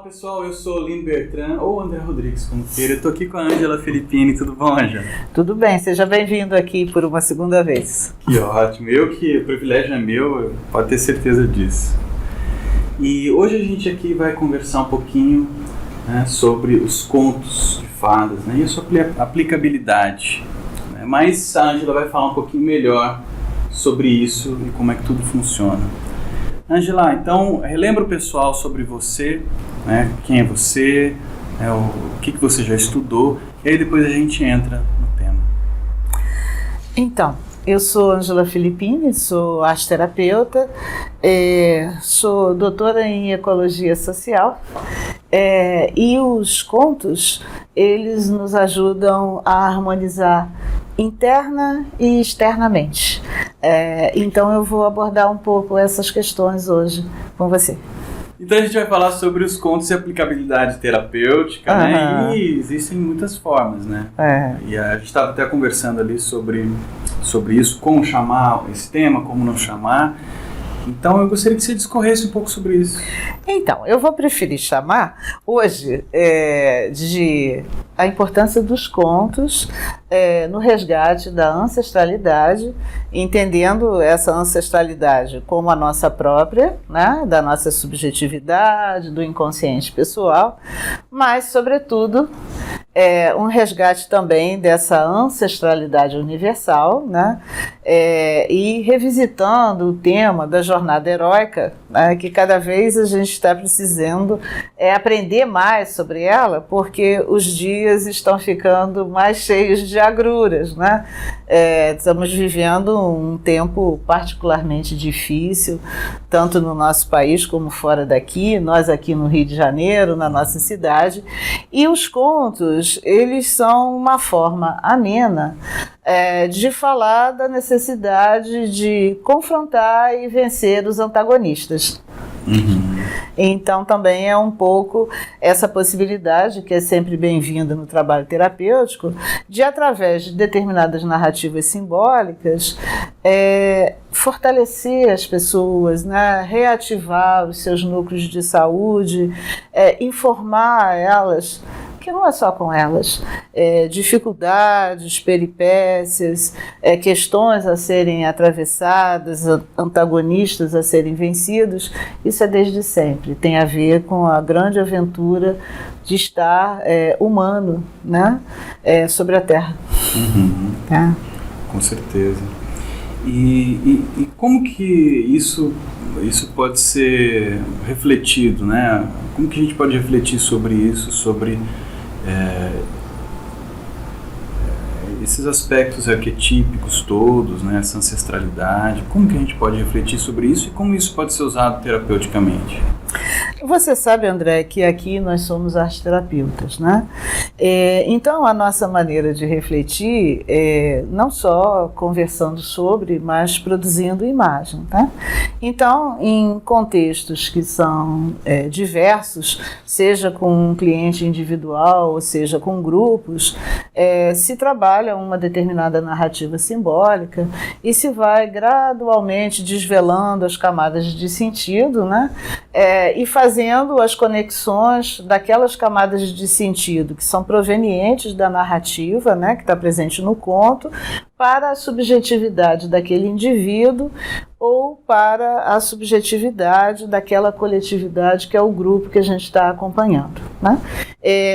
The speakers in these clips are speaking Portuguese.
Pessoal, eu sou Lino Bertrand, ou André Rodrigues, como queira. Eu estou aqui com a Ângela Filippini. Tudo bom, Ângela? Tudo bem, seja bem-vindo aqui por uma segunda vez. Que ótimo, o privilégio é meu, pode ter certeza disso. E hoje a gente aqui vai conversar um pouquinho, né, sobre os contos de fadas, né, e a sua aplicabilidade. Né, mas a Ângela vai falar um pouquinho melhor sobre isso e como é que tudo funciona. Ângela, então relembra o pessoal sobre você, né? Quem é você, o que você já estudou, e aí depois a gente entra no tema. Então, eu sou Ângela Filippini, sou arteterapeuta, sou doutora em ecologia social, e os contos, eles nos ajudam a harmonizar interna e externamente. Então eu vou abordar um pouco essas questões hoje com você. Então a gente vai falar sobre os contos e aplicabilidade terapêutica, né? E existem muitas formas, né? E a gente estava até conversando ali sobre isso, como chamar esse tema, como não chamar. Então eu gostaria que você discorresse um pouco sobre isso. Então, eu vou preferir chamar hoje de a importância dos contos no resgate da ancestralidade, entendendo essa ancestralidade como a nossa própria, né, da nossa subjetividade, do inconsciente pessoal, mas, sobretudo, um resgate também dessa ancestralidade universal, né, e revisitando o tema da jornada heróica, né, que cada vez a gente está precisando aprender mais sobre ela, porque os dias estão ficando mais cheios de agruras, né? Estamos vivendo um tempo particularmente difícil, tanto no nosso país como fora daqui, nós aqui no Rio de Janeiro, na nossa cidade, e os contos, eles são uma forma amena de falar da necessidade de confrontar e vencer os antagonistas. Então também é um pouco essa possibilidade, que é sempre bem-vinda no trabalho terapêutico, de através de determinadas narrativas simbólicas fortalecer as pessoas, né? Reativar os seus núcleos de saúde, informar elas que não é só com elas, dificuldades, peripécias, questões a serem atravessadas, antagonistas a serem vencidos. Isso é desde sempre, tem a ver com a grande aventura de estar humano, né, sobre a Terra. Com certeza. E como que isso pode ser refletido, né? Como que a gente pode refletir sobre isso, sobre esses aspectos arquetípicos todos, né? Essa ancestralidade? Como que a gente pode refletir sobre isso e como isso pode ser usado terapeuticamente? Você sabe, André, que aqui nós somos arteterapeutas, né? Então a nossa maneira de refletir não só conversando sobre, mas produzindo imagem, tá? Então, em contextos que são diversos, seja com um cliente individual, ou seja com grupos, se trabalha uma determinada narrativa simbólica e se vai gradualmente desvelando as camadas de sentido, né? E fazendo as conexões daquelas camadas de sentido que são provenientes da narrativa, né, que está presente no conto, para a subjetividade daquele indivíduo ou para a subjetividade daquela coletividade que é o grupo que a gente está acompanhando, né?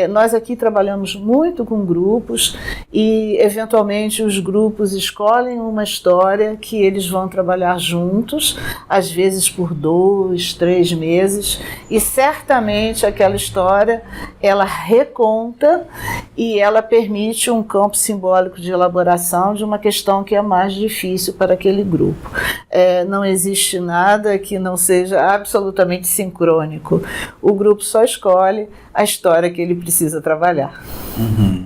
Nós aqui trabalhamos muito com grupos e, eventualmente, os grupos escolhem uma história que eles vão trabalhar juntos, às vezes por 2, 3 meses, e certamente aquela história ela reconta e ela permite um campo simbólico de elaboração de uma questão que é mais difícil para aquele grupo. Não existe nada que não seja absolutamente sincrônico. O grupo só escolhe a história que ele precisa trabalhar.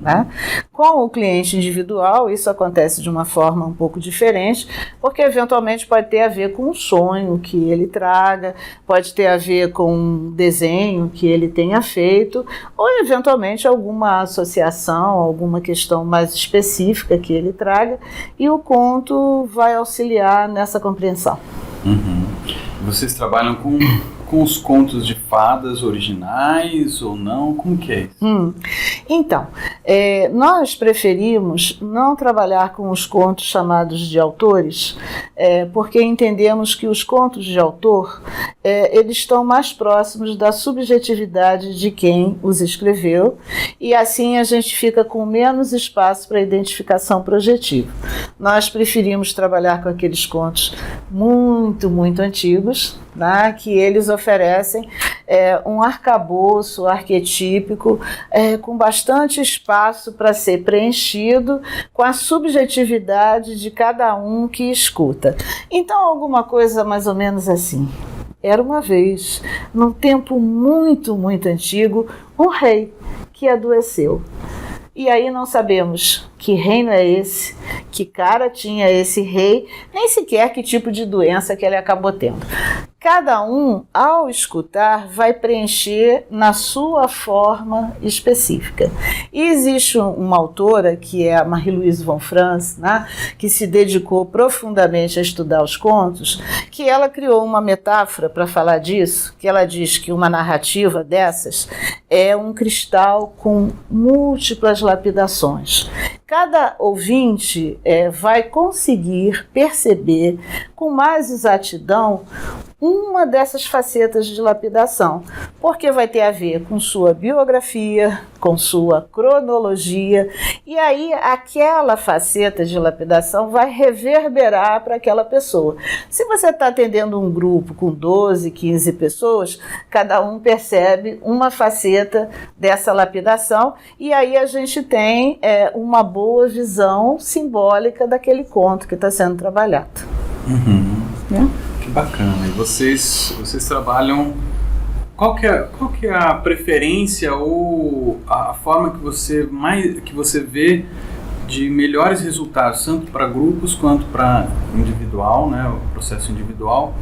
Né? Com o cliente individual, isso acontece de uma forma um pouco diferente, porque eventualmente pode ter a ver com um sonho que ele traga, pode ter a ver com um desenho que ele tenha feito, ou eventualmente alguma associação, alguma questão mais específica que ele traga, e o conto vai auxiliar nessa compreensão. Vocês trabalham com com os contos de fadas originais ou não? Como que é isso? Então, nós preferimos não trabalhar com os contos chamados de autores, porque entendemos que os contos de autor, eles estão mais próximos da subjetividade de quem os escreveu, e assim a gente fica com menos espaço para identificação projetiva. Nós preferimos trabalhar com aqueles contos muito, muito antigos, né, que eles oferecem um arcabouço arquetípico com bastante espaço para ser preenchido com a subjetividade de cada um que escuta. Então, alguma coisa mais ou menos assim. Era uma vez, num tempo muito, muito antigo, um rei que adoeceu. E aí não sabemos que reino é esse, que cara tinha esse rei, nem sequer que tipo de doença que ele acabou tendo. Cada um, ao escutar, vai preencher na sua forma específica. E existe uma autora, que é a Marie-Louise von Franz, né, que se dedicou profundamente a estudar os contos, que ela criou uma metáfora para falar disso, que ela diz que uma narrativa dessas é um cristal com múltiplas lapidações. Cada ouvinte vai conseguir perceber com mais exatidão uma dessas facetas de lapidação, porque vai ter a ver com sua biografia, com sua cronologia, e aí aquela faceta de lapidação vai reverberar para aquela pessoa. Se você está atendendo um grupo com 12, 15 pessoas, cada um percebe uma faceta dessa lapidação, e aí a gente tem uma boa visão simbólica daquele conto que está sendo trabalhado. Que bacana. E vocês trabalham... Qual que é a preferência ou a forma que você vê de melhores resultados, tanto para grupos quanto para individual, né, o processo individual,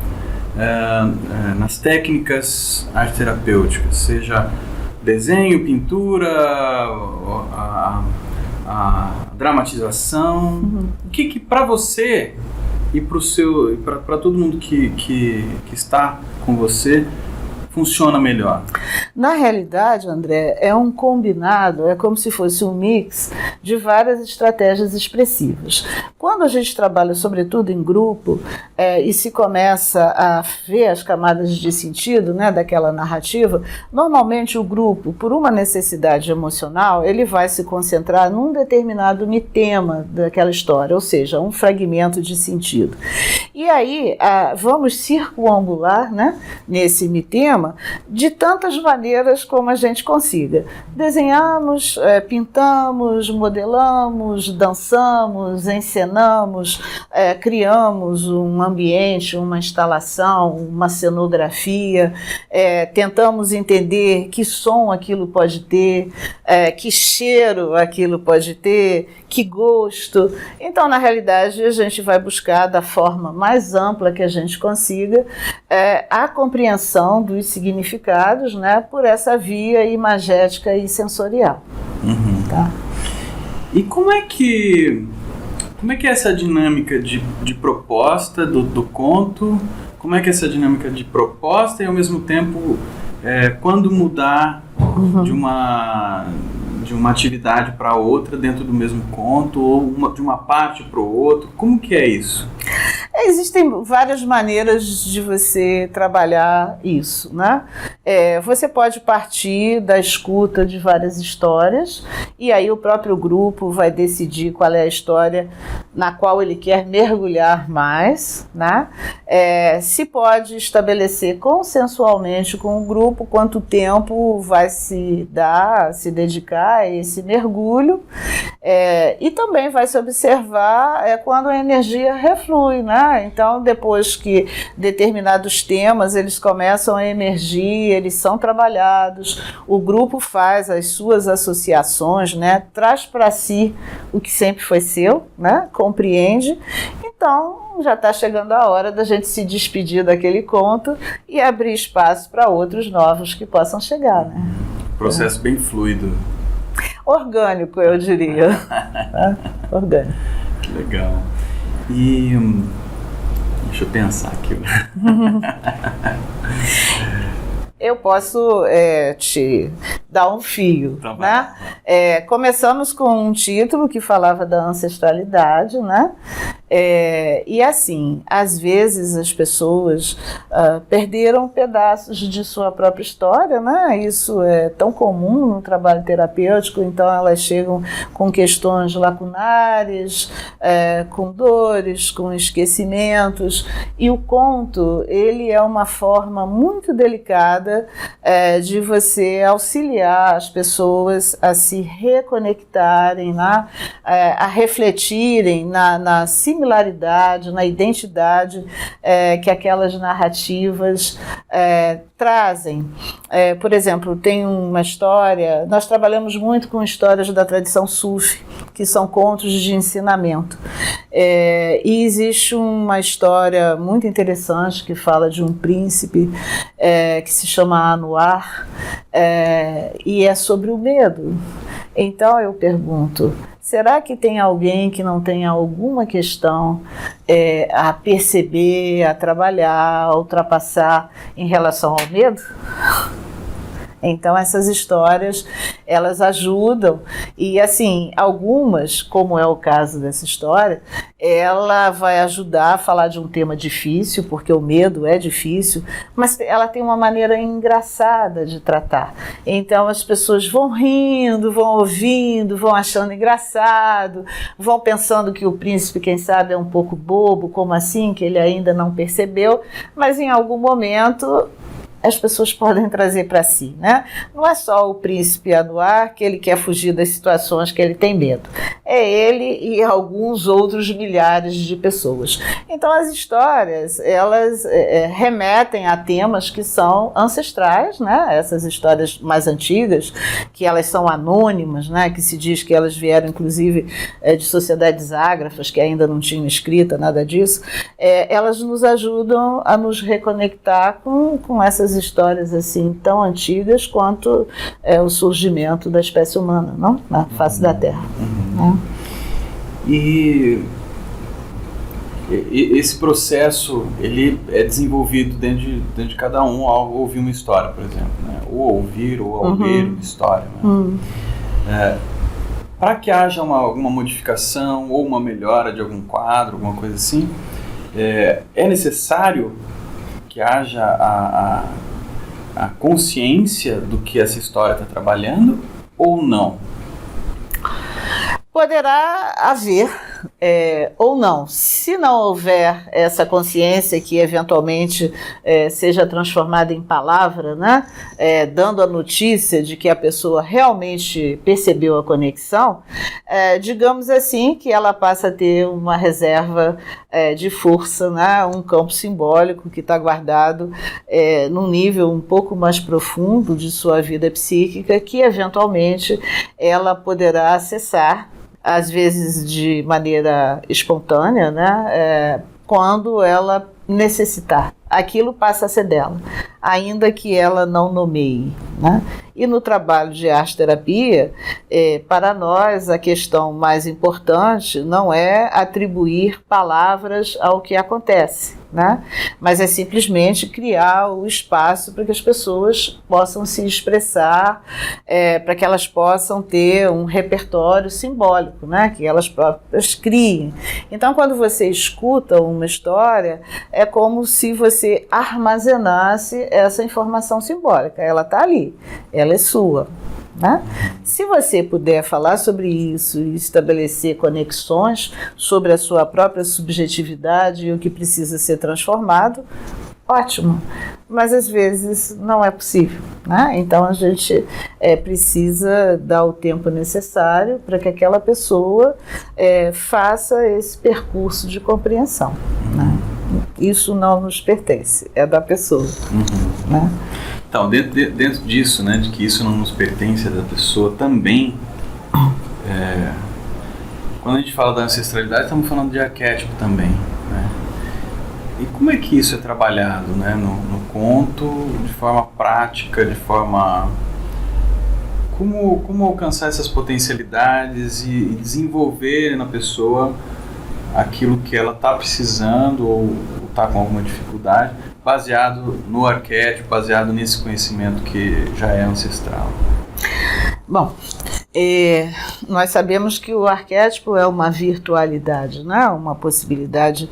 nas técnicas arte-terapêuticas, seja desenho, pintura, a dramatização? O que para você e para todo mundo que está com você funciona melhor? Na realidade, André, é um combinado, é como se fosse um mix de várias estratégias expressivas. Quando a gente trabalha, sobretudo em grupo, e se começa a ver as camadas de sentido, né, daquela narrativa, normalmente o grupo, por uma necessidade emocional, ele vai se concentrar num determinado mitema daquela história, ou seja, um fragmento de sentido. E aí vamos circunambular, né, nesse mitema de tantas maneiras como a gente consiga. Desenhamos, pintamos, modelamos, dançamos, encenamos, criamos um ambiente, uma instalação, uma cenografia, tentamos entender que som aquilo pode ter, que cheiro aquilo pode ter, que gosto. Então, na realidade, a gente vai buscar da forma mais ampla que a gente consiga a compreensão dos significados, né, por essa via imagética e sensorial. Tá? E como é que é essa dinâmica de proposta do conto? Como é que é essa dinâmica de proposta e, ao mesmo tempo, quando mudar de uma atividade para outra dentro do mesmo conto, ou de uma parte para o outro? Como que é isso? Existem várias maneiras de você trabalhar isso, né? Você pode partir da escuta de várias histórias, e aí o próprio grupo vai decidir qual é a história na qual ele quer mergulhar mais, né? Se pode estabelecer consensualmente com o grupo quanto tempo vai se dedicar a esse mergulho, e também vai se observar quando a energia reflui, né? Então, depois que determinados temas eles começam a emergir, eles são trabalhados, o grupo faz as suas associações, né? Traz para si o que sempre foi seu, né? Compreende. Então, já está chegando a hora da gente se despedir daquele conto e abrir espaço para outros novos que possam chegar, né? Processo bem fluido. Orgânico, eu diria. Orgânico. Que legal. E deixa eu pensar aqui. Eu posso te dar um fio, Tá bom. né? Começamos com um título que falava da ancestralidade, né? E assim, às vezes as pessoas perderam pedaços de sua própria história, né? Isso é tão comum no trabalho terapêutico, então elas chegam com questões lacunares, com dores, com esquecimentos, e o conto, ele é uma forma muito delicada de você auxiliar as pessoas a se reconectarem, né? A refletirem na similaridade, na identidade que aquelas narrativas trazem. Por exemplo, tem uma história, nós trabalhamos muito com histórias da tradição Sufi, que são contos de ensinamento. E existe uma história muito interessante que fala de um príncipe que se chama Anwar, e é sobre o medo. Então eu pergunto, será que tem alguém que não tenha alguma questão a perceber, a trabalhar, a ultrapassar em relação ao medo? Então essas histórias, elas ajudam, e assim, algumas, como é o caso dessa história, ela vai ajudar a falar de um tema difícil, porque o medo é difícil, mas ela tem uma maneira engraçada de tratar. Então as pessoas vão rindo, vão ouvindo, vão achando engraçado, vão pensando que o príncipe, quem sabe, é um pouco bobo, como assim, que ele ainda não percebeu, mas em algum momento as pessoas podem trazer para si, né? Não é só o príncipe Anwar que ele quer fugir das situações que ele tem medo. É ele e alguns outros milhares de pessoas. Então as histórias, elas remetem a temas que são ancestrais, né? Essas histórias mais antigas, que elas são anônimas, né? Que se diz que elas vieram inclusive de sociedades ágrafas, que ainda não tinham escrita, nada disso. Elas nos ajudam a nos reconectar com essas histórias assim tão antigas quanto o surgimento da espécie humana, não? Na face da Terra. E esse processo, ele é desenvolvido dentro de cada um ao ouvir uma história, por exemplo, né? Ou ouvir ou ao ler uma história, né? Para que haja alguma modificação ou uma melhora de algum quadro, alguma coisa assim, é necessário que haja a consciência do que essa história está trabalhando ou não? Poderá haver ou não. Se não houver essa consciência que eventualmente seja transformada em palavra, né? Dando a notícia de que a pessoa realmente percebeu a conexão, digamos assim que ela passa a ter uma reserva de força, né? Um campo simbólico que está guardado num nível um pouco mais profundo de sua vida psíquica, que eventualmente ela poderá acessar, às vezes de maneira espontânea, né? Quando ela necessitar. Aquilo passa a ser dela, ainda que ela não nomeie, né? E no trabalho de arte-terapia, para nós, a questão mais importante não é atribuir palavras ao que acontece, né? Mas é simplesmente criar o espaço para que as pessoas possam se expressar, para que elas possam ter um repertório simbólico, né? Que elas próprias criem. Então, quando você escuta uma história, é como se você armazenasse essa informação simbólica. Ela está ali, ela é sua, né? Se você puder falar sobre isso e estabelecer conexões sobre a sua própria subjetividade e o que precisa ser transformado, ótimo, mas às vezes não é possível, né? Então a gente precisa dar o tempo necessário para que aquela pessoa faça esse percurso de compreensão, né? Isso não nos pertence, é da pessoa, né? Então, dentro disso, né, de que isso não nos pertence, é da pessoa também, quando a gente fala da ancestralidade, estamos falando de arquétipo também, né? E como é que isso é trabalhado, né, no conto, de forma prática, de forma... Como alcançar essas potencialidades e desenvolver na pessoa aquilo que ela está precisando ou está com alguma dificuldade, baseado no arquétipo, baseado nesse conhecimento que já é ancestral? Bom, nós sabemos que o arquétipo é uma virtualidade, né? Uma possibilidade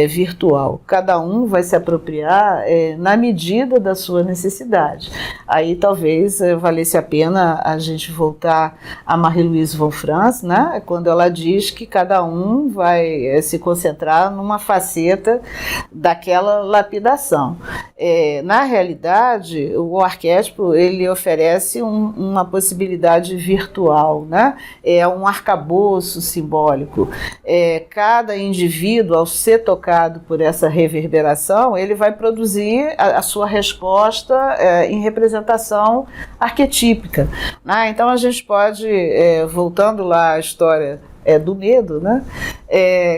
virtual. Cada um vai se apropriar na medida da sua necessidade. Aí talvez valesse a pena a gente voltar a Marie-Louise von Franz, né? Quando ela diz que cada um vai se concentrar numa faceta daquela lapidação. Na realidade, o arquétipo ele oferece uma possibilidade virtual, né? É um arcabouço simbólico. Cada indivíduo, ao ser tocado por essa reverberação, ele vai produzir a sua resposta em representação arquetípica, né? Então a gente pode, voltando lá à história do medo, né?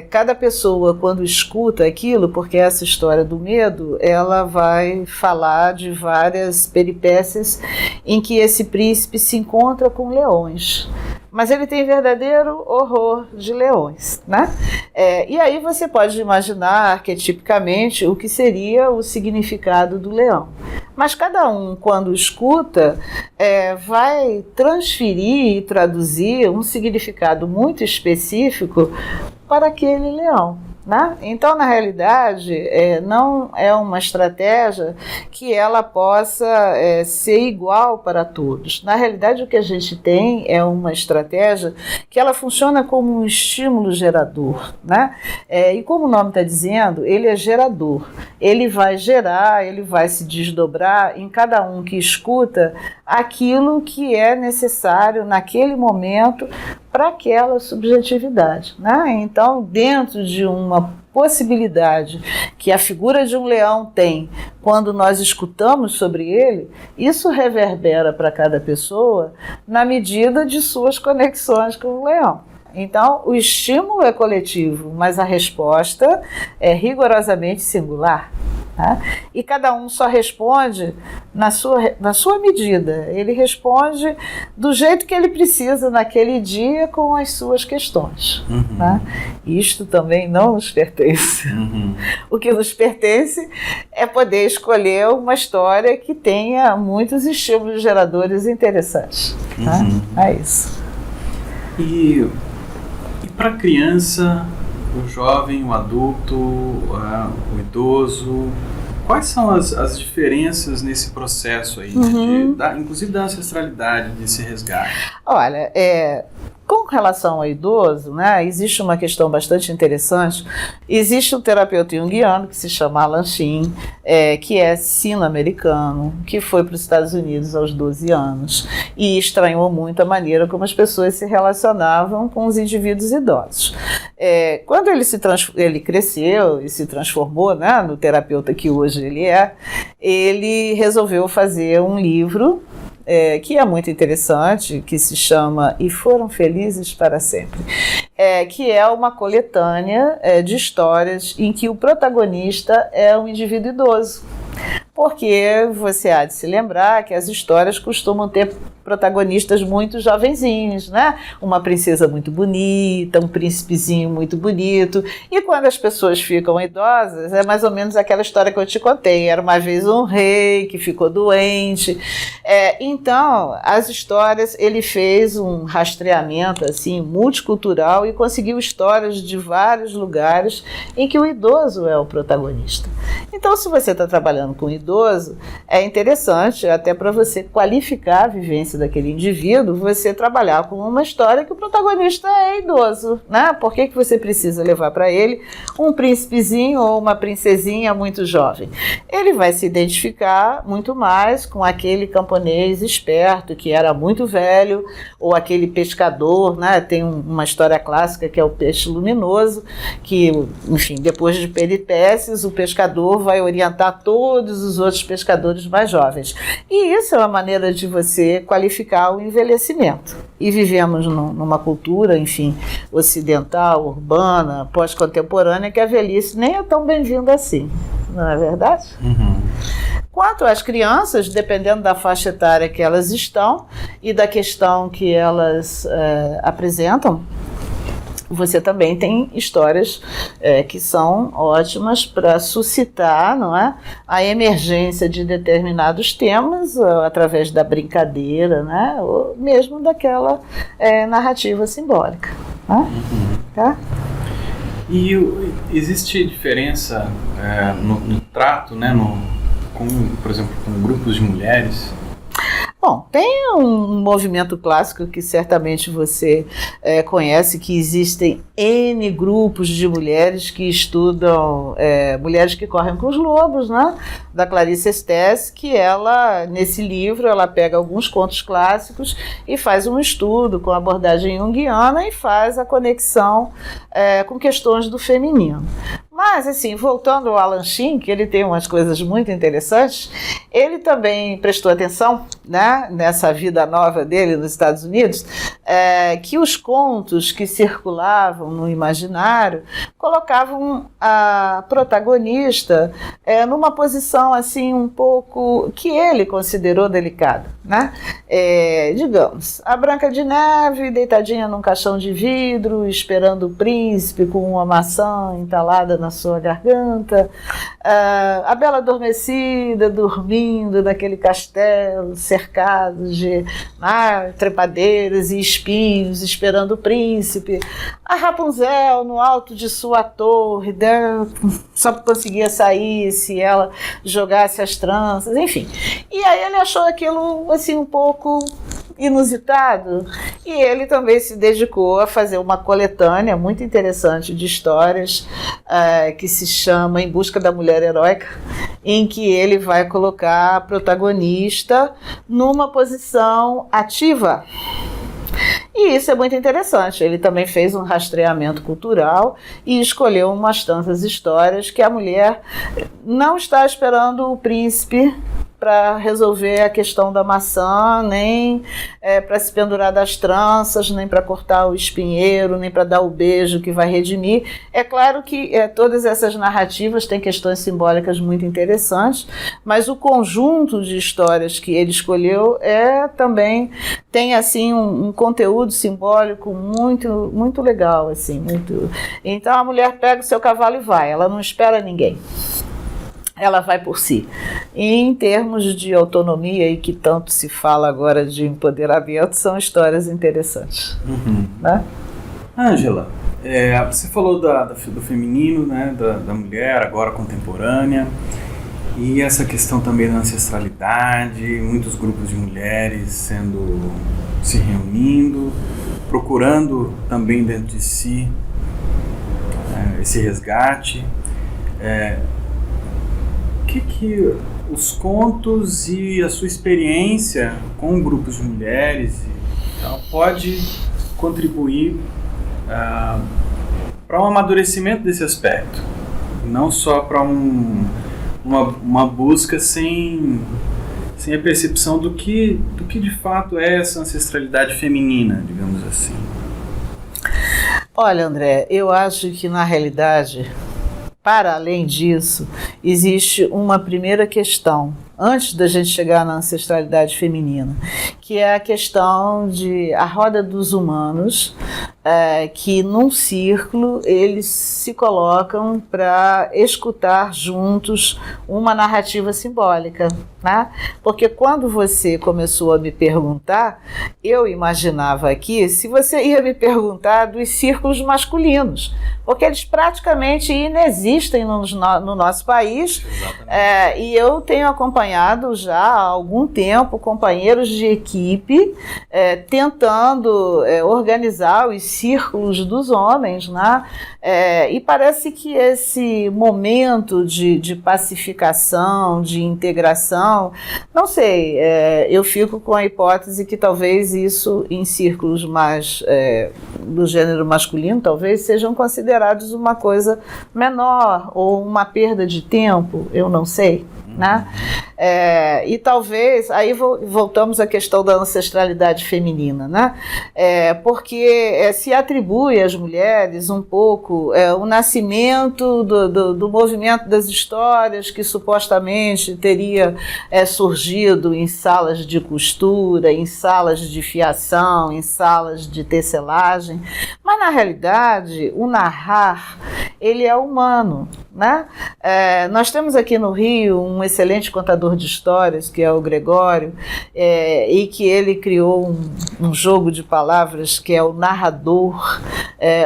Cada pessoa, quando escuta aquilo, porque essa história do medo, ela vai falar de várias peripécias em que esse príncipe se encontra com leões. Mas ele tem verdadeiro horror de leões, né? E aí você pode imaginar arquetipicamente o que seria o significado do leão. Mas cada um, quando escuta, vai transferir e traduzir um significado muito específico para aquele leão, né? Então, na realidade, não é uma estratégia que ela possa ser igual para todos. Na realidade, o que a gente tem é uma estratégia que ela funciona como um estímulo gerador, né? E como o nome está dizendo, ele é gerador. Ele vai gerar, ele vai se desdobrar em cada um que escuta aquilo que é necessário naquele momento para aquela subjetividade, né? Então, dentro de uma possibilidade que a figura de um leão tem quando nós escutamos sobre ele, isso reverbera para cada pessoa na medida de suas conexões com o leão. Então, o estímulo é coletivo, mas a resposta é rigorosamente singular. Tá? E cada um só responde na sua medida. Ele responde do jeito que ele precisa naquele dia com as suas questões. Uhum. Tá? Isto também não nos pertence. Uhum. O que nos pertence é poder escolher uma história que tenha muitos estímulos geradores interessantes. Tá? É isso. E para a criança, o jovem, o adulto, o idoso, quais são as diferenças nesse processo aí, inclusive da ancestralidade, desse resgate? Olha, com relação ao idoso, né, existe uma questão bastante interessante. Existe um terapeuta junguiano que se chama Alan Sheen, que é sino-americano, que foi para os Estados Unidos aos 12 anos e estranhou muito a maneira como as pessoas se relacionavam com os indivíduos idosos. Quando ele cresceu e se transformou, né, no terapeuta que hoje ele resolveu fazer um livro que é muito interessante, que se chama E Foram Felizes para Sempre, que é uma coletânea de histórias em que o protagonista é um indivíduo idoso. Porque você há de se lembrar que as histórias costumam ter protagonistas muito jovenzinhos, né? Uma princesa muito bonita, um príncipezinho muito bonito. E quando as pessoas ficam idosas, é mais ou menos aquela história que eu te contei. Era uma vez um rei que ficou doente. Então, as histórias, ele fez um rastreamento assim, multicultural e conseguiu histórias de vários lugares em que o idoso é o protagonista. Então, se você está trabalhando com idoso, é interessante, até para você qualificar a vivência daquele indivíduo, você trabalhar com uma história que o protagonista é idoso, né? Por que você precisa levar para ele um príncipezinho ou uma princesinha muito jovem? Ele vai se identificar muito mais com aquele camponês esperto que era muito velho, ou aquele pescador, né? Tem uma história clássica que é o peixe luminoso, que, enfim, depois de peripécias, o pescador vai orientar todos os outros pescadores mais jovens. E isso é uma maneira de você qualificar o envelhecimento. E vivemos numa cultura, enfim, ocidental, urbana, pós-contemporânea, que a velhice nem é tão bem-vinda assim. Não é verdade? Quanto às crianças, dependendo da faixa etária que elas estão e da questão que elas apresentam, você também tem histórias que são ótimas para suscitar, não é, a emergência de determinados temas através da brincadeira, né, ou mesmo daquela narrativa simbólica. Né? Tá? E existe diferença no trato, né, por exemplo, com grupos de mulheres? Bom, tem um movimento clássico que certamente você conhece, que existem N grupos de mulheres que estudam, Mulheres que Correm com os Lobos, né? Da Clarice Estes, que ela, nesse livro, ela pega alguns contos clássicos e faz um estudo com abordagem junguiana e faz a conexão com questões do feminino. Mas, assim, voltando ao Alan Shin, que ele tem umas coisas muito interessantes, ele também prestou atenção, né, nessa vida nova dele nos Estados Unidos, que os contos que circulavam no imaginário colocavam a protagonista numa posição, assim, um pouco que ele considerou delicada, né? Digamos, a Branca de Neve deitadinha num caixão de vidro, esperando o príncipe com uma maçã entalada na sua garganta, a Bela Adormecida dormindo naquele castelo cercado de trepadeiras e espinhos esperando o príncipe, a Rapunzel no alto de sua torre, só conseguia sair se ela jogasse as tranças, enfim. E aí ele achou aquilo assim um pouco inusitado, e ele também se dedicou a fazer uma coletânea muito interessante de histórias que se chama Em Busca da Mulher Heróica, em que ele vai colocar a protagonista numa posição ativa. E isso é muito interessante. Ele também fez um rastreamento cultural e escolheu umas tantas histórias que a mulher não está esperando o príncipe para resolver a questão da maçã, nem para se pendurar das tranças, nem para cortar o espinheiro, nem para dar o beijo que vai redimir. É claro que todas essas narrativas têm questões simbólicas muito interessantes, mas o conjunto de histórias que ele escolheu também tem assim um conteúdo simbólico muito, muito legal. Assim, muito... Então a mulher pega o seu cavalo e vai, ela não espera ninguém. Ela vai por si. E em termos de autonomia, e que tanto se fala agora de empoderamento, são histórias interessantes. Né? Ângela, você falou do feminino, né, da mulher, agora contemporânea, e essa questão também da ancestralidade, muitos grupos de mulheres se reunindo, procurando também dentro de si esse resgate. Que os contos e a sua experiência com grupos de mulheres pode contribuir para um amadurecimento desse aspecto, não só para uma busca sem a percepção do que de fato é essa ancestralidade feminina, digamos assim. Olha, André, eu acho que na realidade, para além disso, existe uma primeira questão, antes da gente chegar na ancestralidade feminina, que é a questão de a roda dos humanos, que num círculo eles se colocam para escutar juntos uma narrativa simbólica, né? Porque quando você começou a me perguntar, eu imaginava aqui se você ia me perguntar dos círculos masculinos, porque eles praticamente inexistem no nosso país, e eu tenho acompanhado já há algum tempo companheiros de equipe tentando organizar os círculos dos homens, né? E parece que esse momento de pacificação, de integração, não sei, eu fico com a hipótese que talvez isso em círculos mais do gênero masculino talvez sejam considerados uma coisa menor ou uma perda de tempo, eu não sei, né? E talvez, aí voltamos à questão da ancestralidade feminina, né? Porque se atribui às mulheres um pouco o nascimento do movimento das histórias que supostamente teria surgido em salas de costura, em salas de fiação, em salas de tecelagem, mas na realidade o narrar, ele é humano, né? Nós temos aqui no Rio um excelente contador de histórias, que é o Gregório, e que ele criou um jogo de palavras que é o narrador,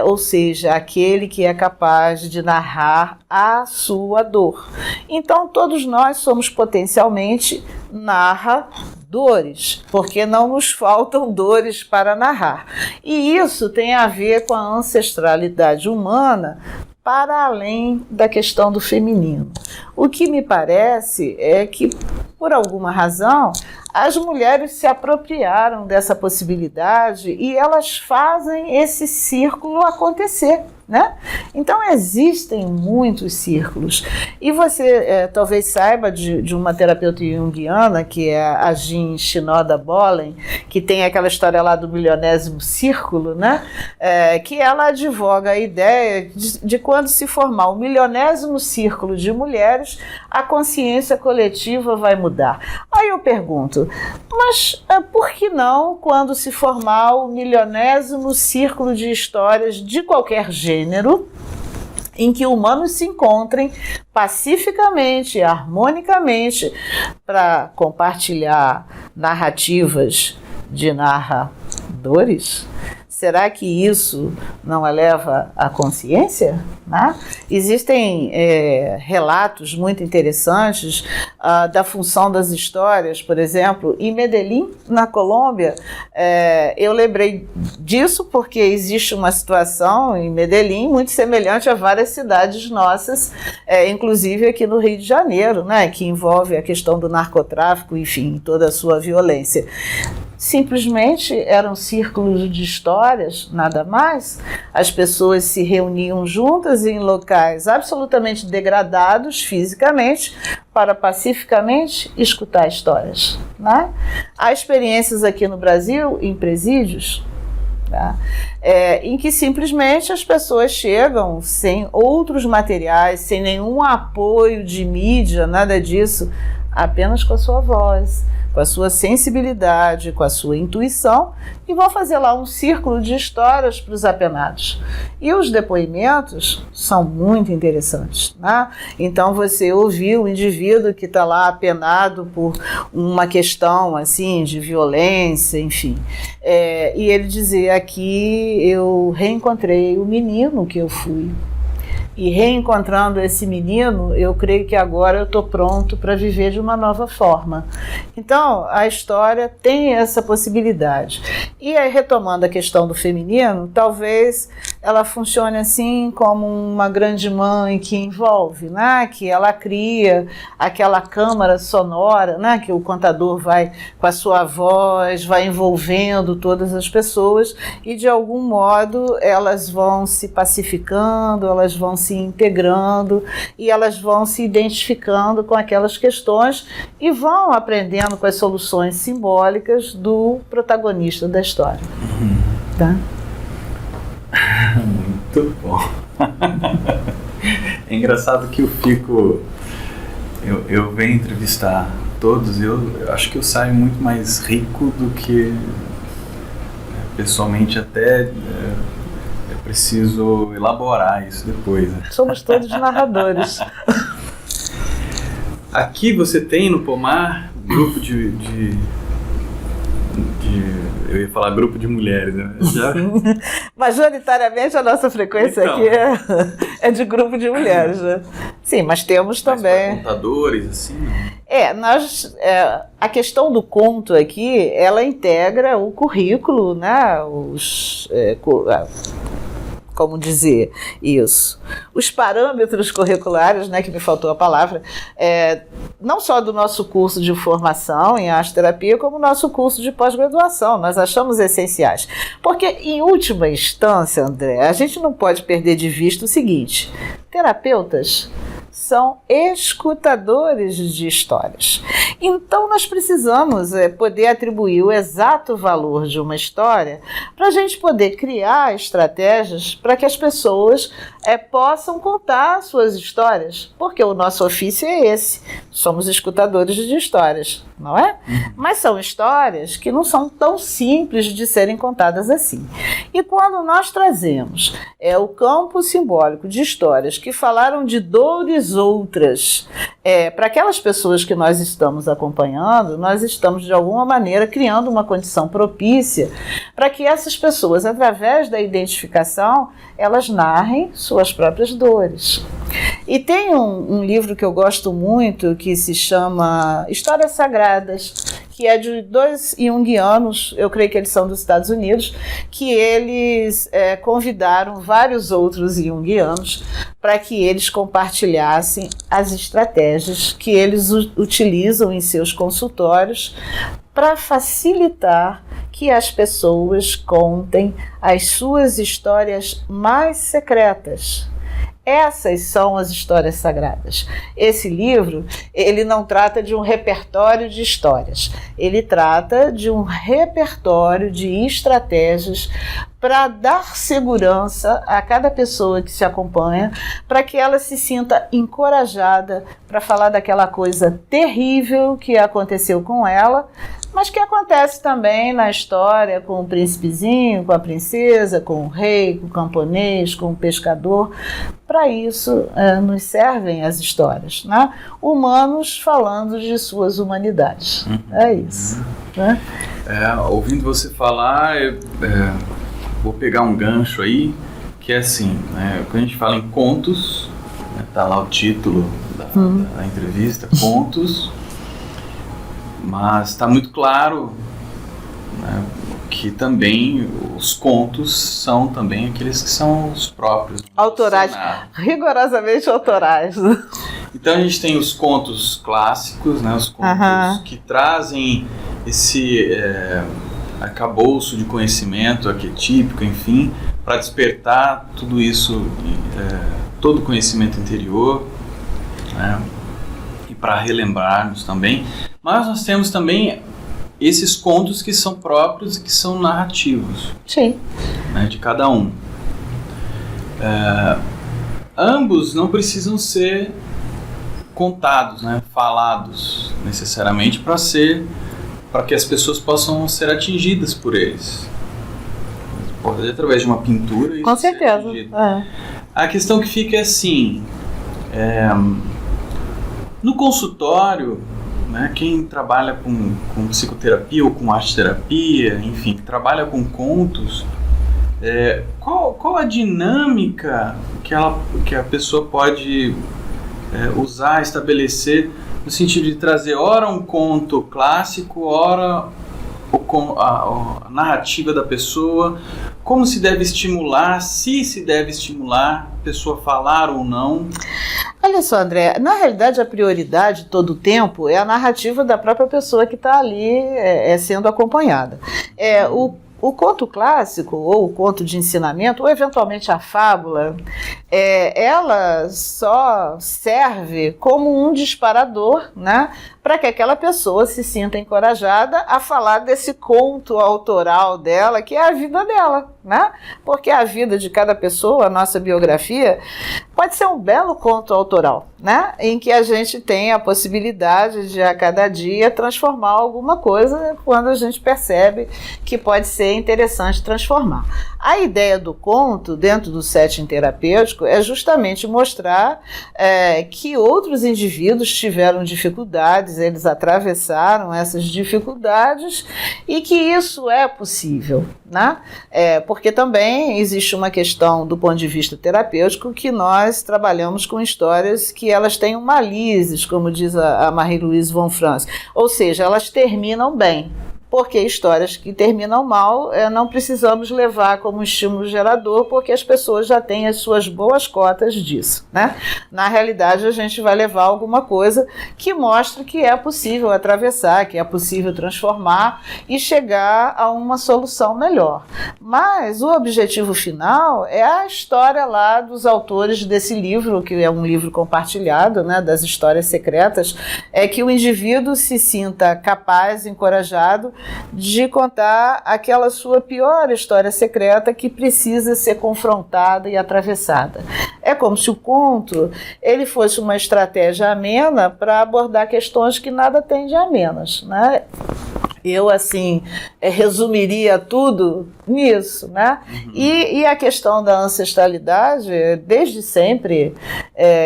ou seja, aquele que é capaz de narrar a sua dor. Então todos nós somos potencialmente narradores, porque não nos faltam dores para narrar. E isso tem a ver com a ancestralidade humana, para além da questão do feminino. O que me parece é que, por alguma razão, as mulheres se apropriaram dessa possibilidade e elas fazem esse círculo acontecer, né? Então existem muitos círculos. E você talvez saiba de uma terapeuta junguiana, que é a Jean Shinoda Bolen, que tem aquela história lá do milionésimo círculo, né? Que ela advoga a ideia de quando se formar o milionésimo círculo de mulheres, a consciência coletiva vai mudar. Aí eu pergunto, mas por que não quando se formar o milionésimo círculo de histórias de qualquer gênero, em que humanos se encontrem pacificamente, harmonicamente, para compartilhar narrativas de narradores? Será que isso não eleva a consciência? Né? Existem relatos muito interessantes da função das histórias, por exemplo, em Medellín, na Colômbia. Eu lembrei disso porque existe uma situação em Medellín muito semelhante a várias cidades nossas, inclusive aqui no Rio de Janeiro, né, que envolve a questão do narcotráfico, enfim, toda a sua violência. Simplesmente eram círculos de histórias, nada mais. As pessoas se reuniam juntas em locais absolutamente degradados fisicamente para pacificamente escutar histórias, né? Há experiências aqui no Brasil em presídios, tá? Em que simplesmente as pessoas chegam sem outros materiais, sem nenhum apoio de mídia, nada disso, apenas com a sua voz, com a sua sensibilidade, com a sua intuição, e vão fazer lá um círculo de histórias para os apenados. E os depoimentos são muito interessantes, né? Então você ouviu o indivíduo que está lá apenado por uma questão assim de violência, enfim. E ele dizia: aqui eu reencontrei o menino que eu fui. E reencontrando esse menino, eu creio que agora eu estou pronto para viver de uma nova forma. Então, a história tem essa possibilidade. E aí, retomando a questão do feminino, talvez ela funcione assim como uma grande mãe que envolve, né? Que ela cria aquela câmara sonora, né? Que o contador vai, com a sua voz, vai envolvendo todas as pessoas e, de algum modo, elas vão se pacificando, elas vão se integrando e elas vão se identificando com aquelas questões e vão aprendendo com as soluções simbólicas do protagonista da história. Tá? Muito bom. É engraçado que eu venho entrevistar todos e eu acho que eu saio muito mais rico do que pessoalmente até... preciso elaborar isso depois. Né? Somos todos narradores. Aqui você tem no Pomar grupo eu ia falar grupo de mulheres, né? Majoritariamente a nossa frequência então, aqui é de grupo de mulheres, né? Sim, mas temos também... contadores, assim? A questão do conto aqui, ela integra o currículo, né? Como dizer isso? Os parâmetros curriculares, né, que me faltou a palavra, não só do nosso curso de formação em arte-terapia, como o nosso curso de pós-graduação, nós achamos essenciais. Porque, em última instância, André, a gente não pode perder de vista o seguinte: terapeutas são escutadores de histórias. Então nós precisamos poder atribuir o exato valor de uma história para a gente poder criar estratégias para que as pessoas possam contar suas histórias, porque o nosso ofício é esse, somos escutadores de histórias, não é? Mas são histórias que não são tão simples de serem contadas assim. E quando nós trazemos o campo simbólico de histórias que falaram de dores outras, para aquelas pessoas que nós estamos acompanhando, nós estamos de alguma maneira criando uma condição propícia para que essas pessoas, através da identificação, elas narrem suas próprias dores. E tem um livro que eu gosto muito que se chama Histórias Sagradas, que é de 2 junguianos, eu creio que eles são dos Estados Unidos, que eles convidaram vários outros junguianos para que eles compartilhassem as estratégias que eles utilizam em seus consultórios para facilitar que as pessoas contem as suas histórias mais secretas. Essas são as histórias sagradas. Esse livro, ele não trata de um repertório de histórias, ele trata de um repertório de estratégias para dar segurança a cada pessoa que se acompanha, para que ela se sinta encorajada para falar daquela coisa terrível que aconteceu com ela, mas que acontece também na história com o príncipezinho, com a princesa, com o rei, com o camponês, com o pescador. Para isso nos servem as histórias, né? Humanos falando de suas humanidades. É isso. Né? Ouvindo você falar, vou pegar um gancho aí, que é assim, quando a gente fala em contos, tá lá o título da entrevista, contos, mas está muito claro, né, que também os contos são também aqueles que são os próprios. Autorais, rigorosamente autorais. Então a gente tem os contos clássicos, né, os contos que trazem esse arcabouço de conhecimento arquetípico, enfim, para despertar tudo isso, todo o conhecimento interior, né, e para relembrarmos também. Mas nós temos também esses contos que são próprios e que são narrativos. Sim. Né, de cada um. Ambos não precisam ser contados, né, falados necessariamente para que as pessoas possam ser atingidas por eles. Pode ser através de uma pintura. Com certeza. A questão que fica é assim, no consultório, né, quem trabalha com psicoterapia ou com arte-terapia, enfim, trabalha com contos, qual a dinâmica que a pessoa pode usar, estabelecer, no sentido de trazer ora um conto clássico, ora a narrativa da pessoa, como se deve estimular, se deve estimular a pessoa a falar ou não? Olha só, André, na realidade a prioridade todo o tempo é a narrativa da própria pessoa que está ali sendo acompanhada. O conto clássico, ou o conto de ensinamento, ou eventualmente a fábula, ela só serve como um disparador, né, para que aquela pessoa se sinta encorajada a falar desse conto autoral dela, que é a vida dela, né? Porque a vida de cada pessoa, a nossa biografia, pode ser um belo conto autoral, né? Em que a gente tem a possibilidade de, a cada dia, transformar alguma coisa quando a gente percebe que pode ser interessante transformar. A ideia do conto, dentro do setting terapêutico, é justamente mostrar que outros indivíduos tiveram dificuldades, eles atravessaram essas dificuldades e que isso é possível, né? Porque também existe uma questão do ponto de vista terapêutico que nós trabalhamos com histórias que elas têm malizes, como diz a Marie-Louise von Franz, ou seja, elas terminam bem. porque histórias que terminam mal não precisamos levar como estímulo gerador, porque as pessoas já têm as suas boas cotas disso, né? Na realidade, a gente vai levar alguma coisa que mostre que é possível atravessar, que é possível transformar e chegar a uma solução melhor. Mas o objetivo final é a história lá dos autores desse livro, que é um livro compartilhado, né, das histórias secretas, é que o indivíduo se sinta capaz, encorajado de contar aquela sua pior história secreta que precisa ser confrontada e atravessada. É como se o conto ele fosse uma estratégia amena para abordar questões que nada tem de amenas, né? Eu, assim, resumiria tudo nisso, né? E a questão da ancestralidade, desde sempre,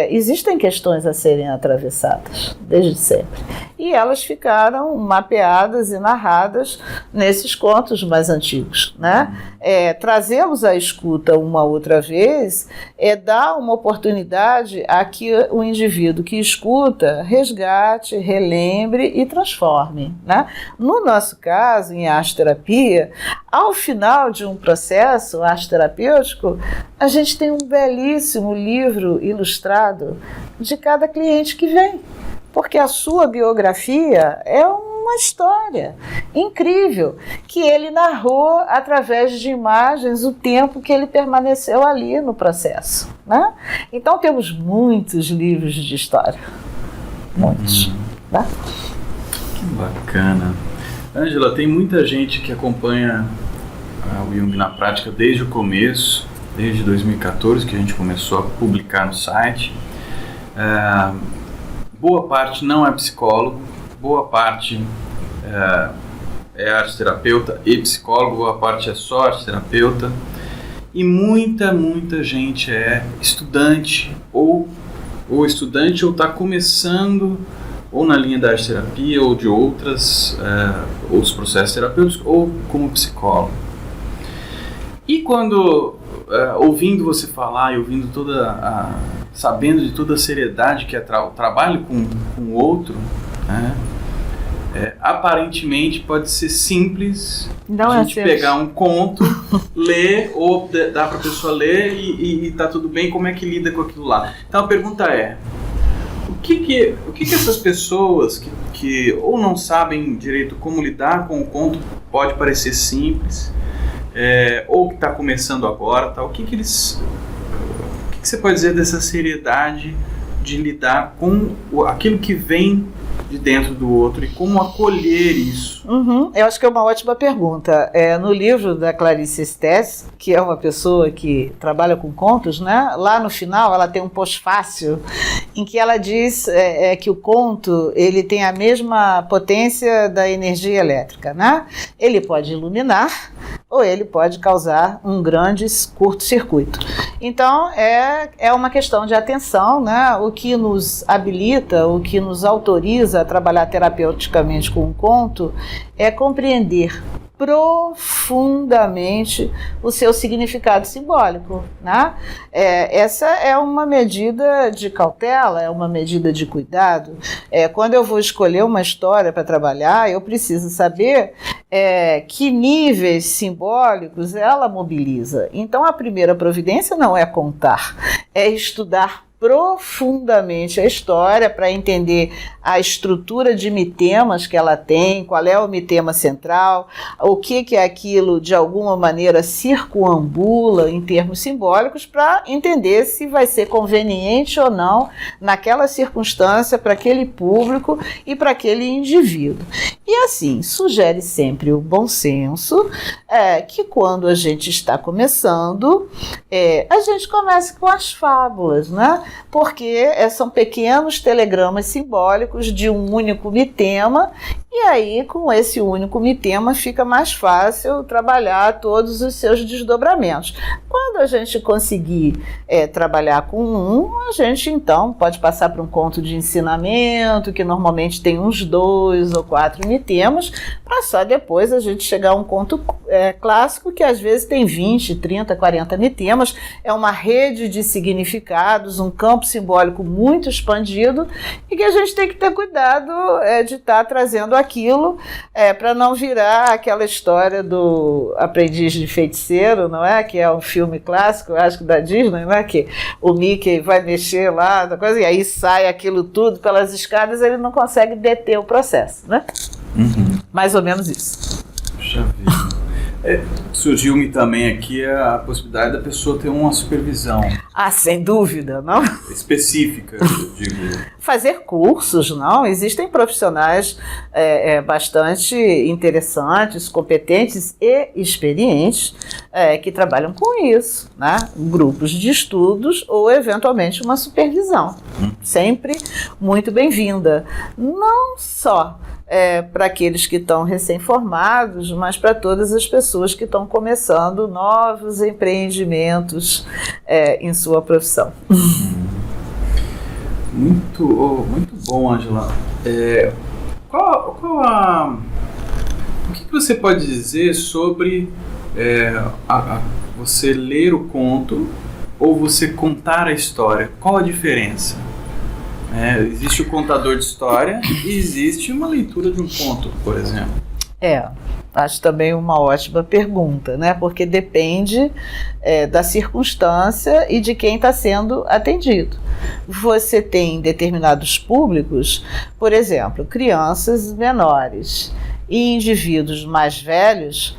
existem questões a serem atravessadas, desde sempre. E elas ficaram mapeadas e narradas nesses contos mais antigos, né? Trazê-los à escuta uma outra vez dar uma oportunidade a que o indivíduo que escuta resgate, relembre e transforme, né? No nosso caso, em arte-terapia, ao final de um processo arte-terapêutico, a gente tem um belíssimo livro ilustrado de cada cliente que vem, porque a sua biografia é uma história incrível que ele narrou através de imagens o tempo que ele permaneceu ali no processo, né? Então temos muitos livros de história, muitos, tá? Que bacana. Ângela, tem muita gente que acompanha o Jung na prática desde o começo, desde 2014 que a gente começou a publicar no site. Boa parte não é psicólogo, boa parte é arte-terapeuta e psicólogo, boa parte é só arte-terapeuta, e muita gente é estudante ou está começando ou na linha da arte-terapia ou de outros processos terapêuticos ou como psicólogo. E quando, ouvindo você falar e ouvindo sabendo de toda a seriedade que é o trabalho com o outro, né, aparentemente pode ser simples. Não a gente pegar um conto, ler, ou dar para a pessoa ler e tá tudo bem, como é que lida com aquilo lá? Então a pergunta é, o que essas pessoas que ou não sabem direito como lidar com o conto, pode parecer simples, ou que está começando agora, tá? O que você pode dizer dessa seriedade de lidar com aquilo que vem de dentro do outro e como acolher isso? Eu acho que é uma ótima pergunta. No livro da Clarice Stess, que é uma pessoa que trabalha com contos, né? Lá no final ela tem um pós-fácil em que ela diz que o conto ele tem a mesma potência da energia elétrica, né? Ele pode iluminar ou ele pode causar um grande curto-circuito. Então é uma questão de atenção, né? O que nos habilita, o que nos autoriza a trabalhar terapeuticamente com um conto é compreender profundamente o seu significado simbólico, né? Essa é uma medida de cautela, é uma medida de cuidado. Quando eu vou escolher uma história para trabalhar, eu preciso saber que níveis simbólicos ela mobiliza. Então a primeira providência não é contar, é estudar profundamente a história para entender a estrutura de mitemas que ela tem, qual é o mitema central, o que é aquilo de alguma maneira circunambula em termos simbólicos, para entender se vai ser conveniente ou não naquela circunstância para aquele público e para aquele indivíduo. E assim, sugere sempre o bom senso, que quando a gente está começando, a gente comece com as fábulas, né? Porque são pequenos telegramas simbólicos de um único mitema, e aí com esse único mitema fica mais fácil trabalhar todos os seus desdobramentos. Quando a gente conseguir trabalhar com a gente então pode passar para um conto de ensinamento, que normalmente tem uns 2 ou 4 mitemas, para só depois a gente chegar a um conto clássico, que às vezes tem 20, 30, 40 mitemas, é uma rede de significados, um campo simbólico muito expandido, e que a gente tem que ter cuidado de estar trazendo aqui aquilo para não virar aquela história do aprendiz de feiticeiro, não é? Que é um filme clássico, eu acho que da Disney, não é? Que o Mickey vai mexer lá, coisa, e aí sai aquilo tudo pelas escadas, ele não consegue deter o processo, né? Mais ou menos isso. Puxa vida. Surgiu-me também aqui a possibilidade da pessoa ter uma supervisão. Sem dúvida, não? Específica, eu digo. Fazer cursos, não? Existem profissionais bastante interessantes, competentes e experientes que trabalham com isso, né? Grupos de estudos ou, eventualmente, uma supervisão. Sempre muito bem-vinda. Não só para aqueles que estão recém-formados, mas para todas as pessoas que estão começando novos empreendimentos em sua profissão. Muito bom, Ângela. O que você pode dizer sobre você ler o conto ou você contar a história? Qual a diferença? Existe o contador de história e existe uma leitura de um conto, por exemplo. Acho também uma ótima pergunta, né? Porque depende da circunstância e de quem está sendo atendido. Você tem determinados públicos, por exemplo, crianças menores e indivíduos mais velhos,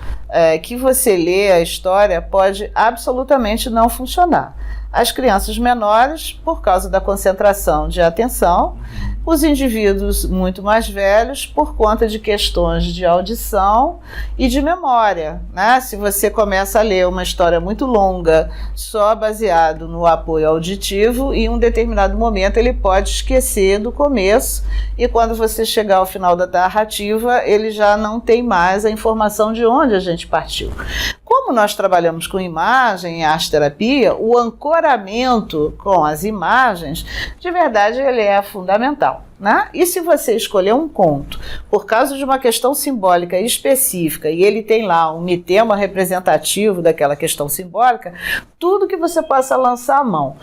que você lê a história pode absolutamente não funcionar. As crianças menores, por causa da concentração de atenção, os indivíduos muito mais velhos, por conta de questões de audição e de memória, né? Se você começa a ler uma história muito longa, só baseado no apoio auditivo, em um determinado momento ele pode esquecer do começo, e quando você chegar ao final da narrativa, ele já não tem mais a informação de onde a gente partiu. Como nós trabalhamos com imagem e arte-terapia, o ancoramento com as imagens, de verdade, ele é fundamental, né? E se você escolher um conto por causa de uma questão simbólica específica e ele tem lá um mitema representativo daquela questão simbólica, tudo que você possa lançar a mão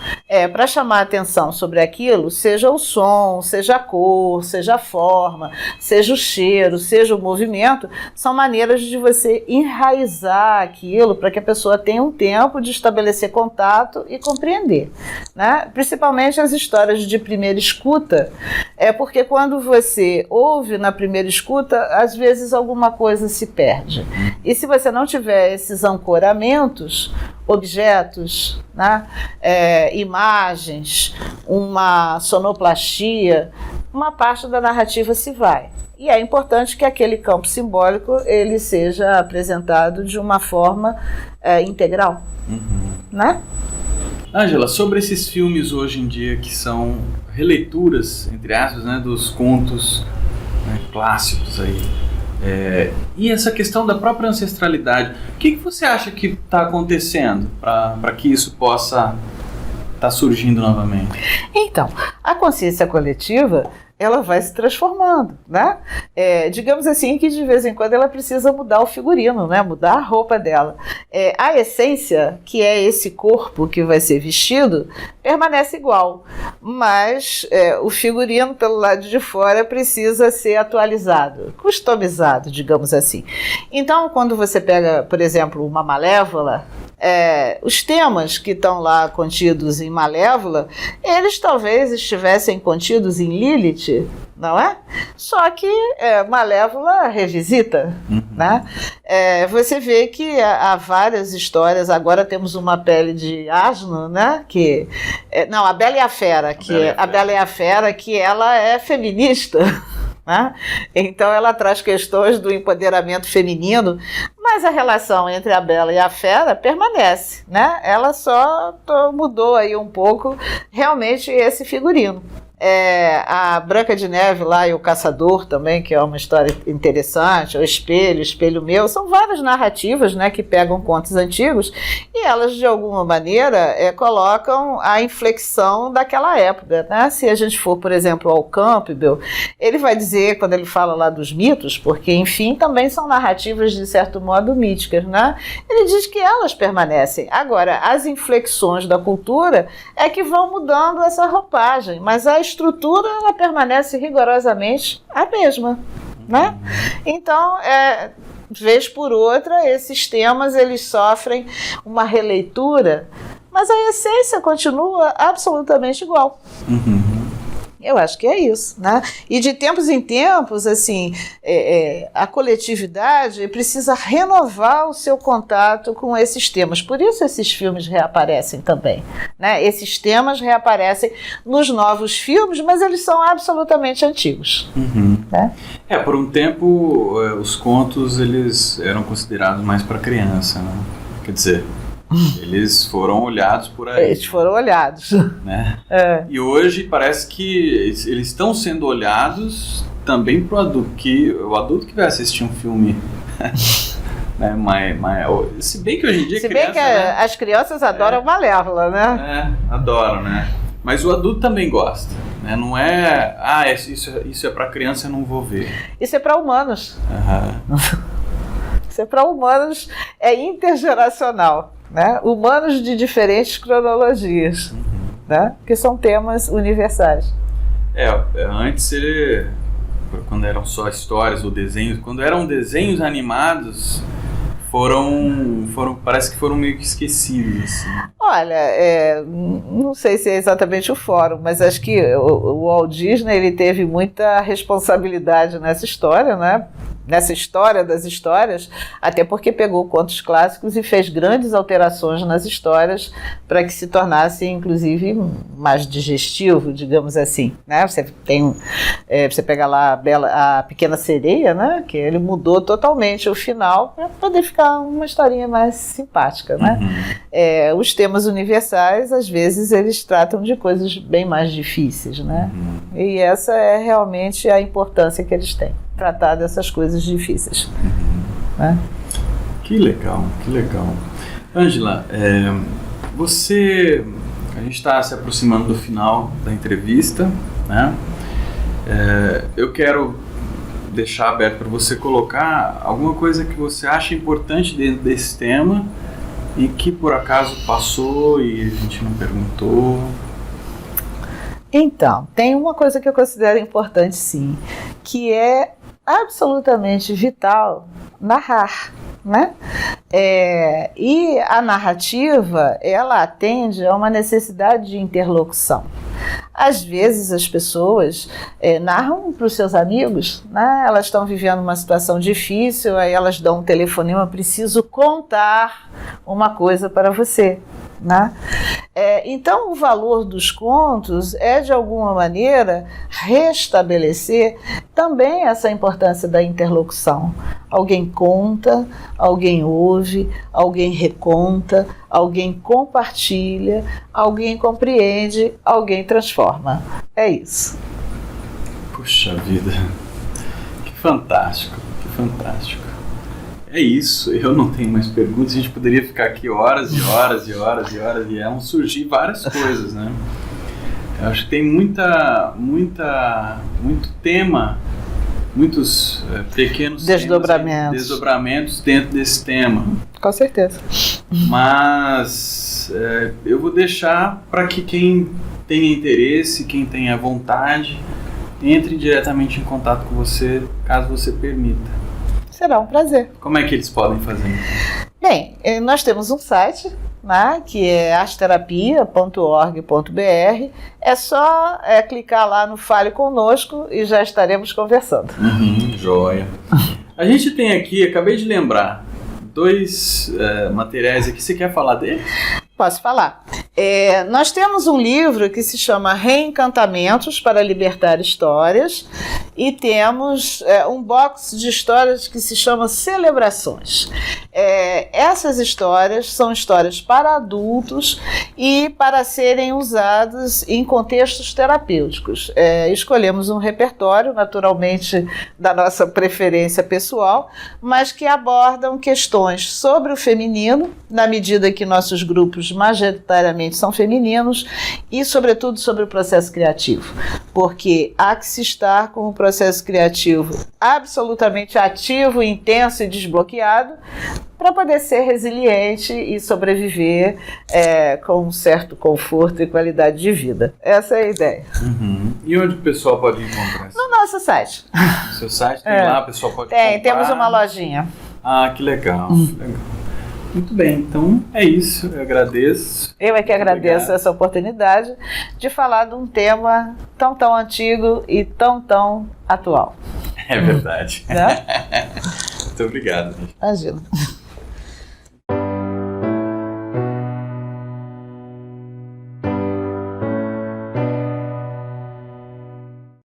para chamar a atenção sobre aquilo, seja o som, seja a cor, seja a forma, seja o cheiro, seja o movimento, são maneiras de você enraizar aquilo para que a pessoa tenha um tempo de estabelecer contato e compreender, né? Principalmente as histórias de primeira escuta, porque quando você ouve na primeira escuta, às vezes alguma coisa se perde. E se você não tiver esses ancoramentos, objetos, né, imagens, uma sonoplastia, uma parte da narrativa se vai. E é importante que aquele campo simbólico ele seja apresentado de uma forma integral, né? Ângela, sobre esses filmes hoje em dia que são releituras, entre aspas, né, dos contos, né, clássicos aí, e essa questão da própria ancestralidade, o que você acha que está acontecendo para que isso possa estar surgindo novamente? Então, a consciência coletiva ela vai se transformando, né? Digamos assim que de vez em quando ela precisa mudar o figurino, né? Mudar a roupa dela. A essência, que é esse corpo que vai ser vestido, permanece igual, mas o figurino pelo lado de fora precisa ser atualizado, customizado, digamos assim. Então, quando você pega, por exemplo, uma Malévola, os temas que estão lá contidos em Malévola, eles talvez estivessem contidos em Lilith, não é? Só que Malévola revisita, né? Você vê que há várias histórias. Agora temos uma pele de asno, né? Não, a Bela e a Fera, a Bela e a Fera, que ela é feminista. Né? Então ela traz questões do empoderamento feminino, mas a relação entre a Bela e a Fera permanece, né? Ela só mudou aí um pouco realmente esse figurino. A Branca de Neve lá e o Caçador também, que é uma história interessante, o Espelho Meu, são várias narrativas, né, que pegam contos antigos e elas de alguma maneira colocam a inflexão daquela época, né? Se a gente for, por exemplo, ao Campbell, ele vai dizer, quando ele fala lá dos mitos, porque enfim também são narrativas de certo modo míticas, né? Ele diz que elas permanecem. Agora, as inflexões da cultura é que vão mudando essa roupagem, mas a estrutura ela permanece rigorosamente a mesma, né? Então, vez por outra, esses temas eles sofrem uma releitura, mas a essência continua absolutamente igual. Eu acho que é isso, né? E de tempos em tempos, assim, a coletividade precisa renovar o seu contato com esses temas. Por isso esses filmes reaparecem também, né? Esses temas reaparecem nos novos filmes, mas eles são absolutamente antigos. Né? Por um tempo, os contos eles eram considerados mais para criança, né? Quer dizer, eles foram olhados por aí. Eles foram olhados. Né? E hoje parece que eles estão sendo olhados também para o adulto, que o adulto que vai assistir um filme, né, se bem que hoje em dia se bem que né? As crianças adoram Malévola, né? Adoram, né? Mas o adulto também gosta, né? Não é, isso é para criança, eu não vou ver. Isso é para humanos. Isso é para humanos, é intergeracional. Né? Humanos de diferentes cronologias, né? Que são temas universais. Antes quando eram só histórias ou desenhos, quando eram desenhos animados, parece que foram meio que esquecidos. Assim. Olha, não sei se é exatamente o fórum, mas acho que o Walt Disney ele teve muita responsabilidade nessa história, né? Nessa história das histórias, até porque pegou contos clássicos e fez grandes alterações nas histórias para que se tornasse, inclusive, mais digestivo, digamos assim. Né? Você pega lá a Pequena Sereia, né? Que ele mudou totalmente o final para poder ficar uma historinha mais simpática. Né? Os temas universais, às vezes, eles tratam de coisas bem mais difíceis. Né? E essa é realmente a importância que eles têm. Tratar dessas coisas difíceis. Né? Que legal, que legal. Ângela, a gente está se aproximando do final da entrevista, né? Eu quero deixar aberto para você colocar alguma coisa que você acha importante dentro desse tema e que por acaso passou e a gente não perguntou. Então, tem uma coisa que eu considero importante sim, que é absolutamente vital narrar, né? E a narrativa, ela atende a uma necessidade de interlocução. Às vezes as pessoas narram para os seus amigos, né? Elas estão vivendo uma situação difícil, aí elas dão um telefonema, preciso contar uma coisa para você. Né? Então o valor dos contos é de alguma maneira restabelecer também essa importância da interlocução. Alguém conta, alguém ouve, alguém reconta, alguém compartilha, alguém compreende, alguém transforma. É isso. Puxa vida, que fantástico, que fantástico. É isso, eu não tenho mais perguntas, a gente poderia ficar aqui horas e horas e horas e horas e vão surgir várias coisas, né? Eu acho que tem muito tema, muitos pequenos desdobramentos dentro desse tema. Com certeza. Mas eu vou deixar para que quem tenha interesse, quem tenha vontade, entre diretamente em contato com você, caso você permita. Será um prazer. Como é que eles podem fazer? Bem, nós temos um site, né, que é arteterapia.org.br. É só clicar lá no Fale Conosco e já estaremos conversando. Joia. A gente tem aqui, acabei de lembrar, 2 materiais aqui. Você quer falar deles? Posso falar. Nós temos um livro que se chama Reencantamentos para Libertar Histórias e temos um box de histórias que se chama Celebrações. Essas histórias são histórias para adultos e para serem usadas em contextos terapêuticos. Escolhemos um repertório, naturalmente, da nossa preferência pessoal, mas que abordam questões sobre o feminino, na medida que nossos grupos majoritariamente são femininos, e sobretudo sobre o processo criativo, porque há que se estar com o processo criativo absolutamente ativo, intenso e desbloqueado para poder ser resiliente e sobreviver com um certo conforto e qualidade de vida. Essa é a ideia. E onde o pessoal pode encontrar isso? No nosso nosso site. O seu site tem lá, o pessoal pode comprar. Temos uma lojinha. Ah, que legal. Legal. Muito bem, então é isso. Eu agradeço. Eu é que agradeço essa oportunidade de falar de um tema tão antigo e tão atual. É verdade. Né? Muito obrigado. Imagina.